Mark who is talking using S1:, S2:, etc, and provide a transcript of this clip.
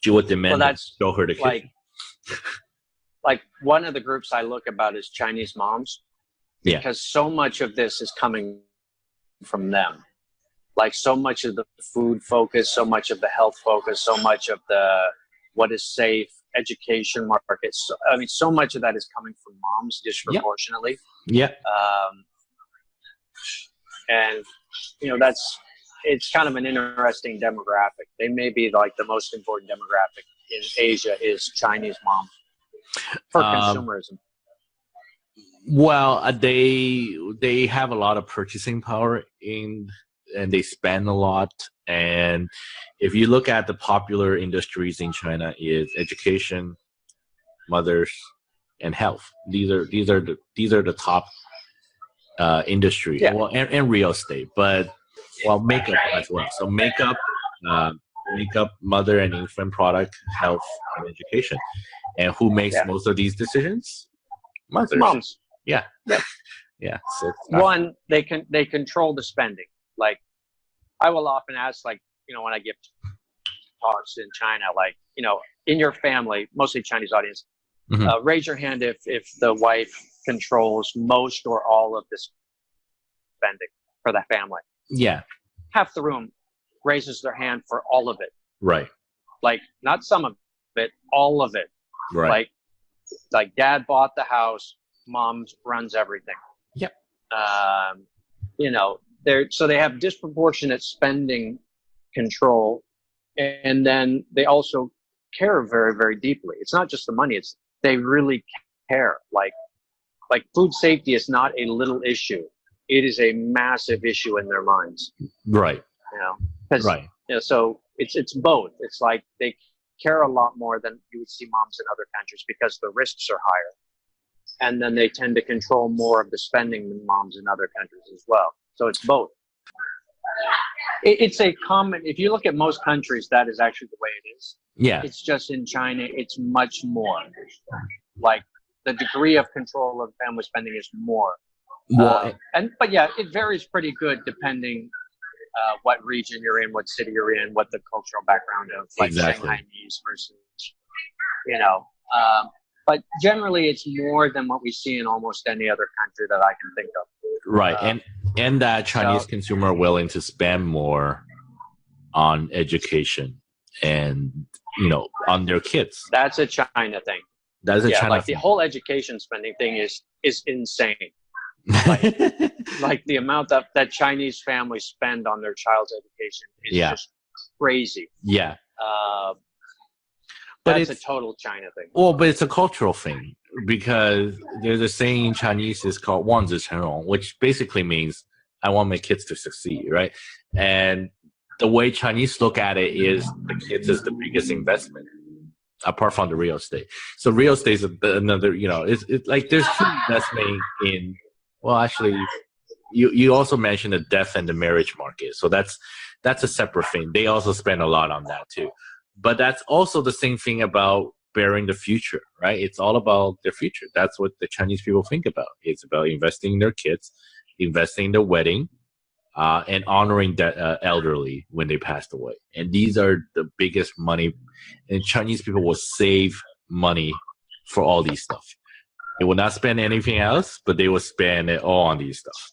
S1: She would demand
S2: Well,
S1: to
S2: that's
S1: show her the kitchen.
S2: like one of the groups I look about is Chinese moms,
S1: Yeah.
S2: because so much of this is coming from them. Like so much of the food focus, so much of the health focus, so much of the what is safe, education markets. So, I mean, so much of that is coming from moms disproportionately.
S1: Yeah.
S2: And it's kind of an interesting demographic. They may be like the most important demographic in Asia is Chinese mom for consumerism.
S1: Well, they have a lot of purchasing power and they spend a lot. And if you look at the popular industries in China, is education, mothers, and health. These are the top industry.
S2: Yeah.
S1: Well, and real estate, but makeup as well. So makeup, mother and infant product, health, and education. And who makes most of these decisions? Moms. Yeah. Yeah. So
S2: one, they control the spending. Like I will often ask, like, when I give talks in China, like, in your family, mostly Chinese audience, raise your hand if the wife controls most or all of the spending for the family.
S1: Yeah.
S2: Half the room raises their hand for all of it.
S1: Right.
S2: Like not some of it, all of it.
S1: Right.
S2: Like dad bought the house, mom runs everything.
S1: Yep.
S2: So they have disproportionate spending control, and then they also care very, very deeply. It's not just the money; they really care. Like food safety is not a little issue; it is a massive issue in their minds.
S1: Right.
S2: Right. So it's both. It's like they care a lot more than you would see moms in other countries because the risks are higher. And then they tend to control more of the spending than moms in other countries as well. So it's both. It's a common, if you look at most countries, that is actually the way it is.
S1: Yeah.
S2: It's just in China, it's much more. Like the degree of control of family spending is more.
S1: Well,
S2: but yeah, it varies pretty good depending what region you're in, what city you're in, what the cultural background of like Shanghainese versus, but generally it's more than what we see in almost any other country that I can think of.
S1: Right. And that Chinese consumer are willing to spend more on education and, on their kids.
S2: That's a China thing.
S1: That's a China
S2: thing. The whole education spending thing is insane. Like the amount that Chinese families spend on their child's education is just crazy.
S1: Yeah.
S2: But it's a total China thing.
S1: Well, but it's a cultural thing because there's a saying in Chinese is called 望子成龙, which basically means I want my kids to succeed, right? And the way Chinese look at it is the kids is the biggest investment apart from the real estate. So real estate is another, it's like there's two investment in, well, actually, you also mentioned the death and the marriage market. So that's a separate thing. They also spend a lot on that too. But that's also the same thing about bearing the future, right? It's all about their future. That's what the Chinese people think about. It's about investing in their kids, investing in their wedding, and honoring the elderly when they passed away. And these are the biggest money. And Chinese people will save money for all these stuff. They will not spend anything else, but they will spend it all on these stuff.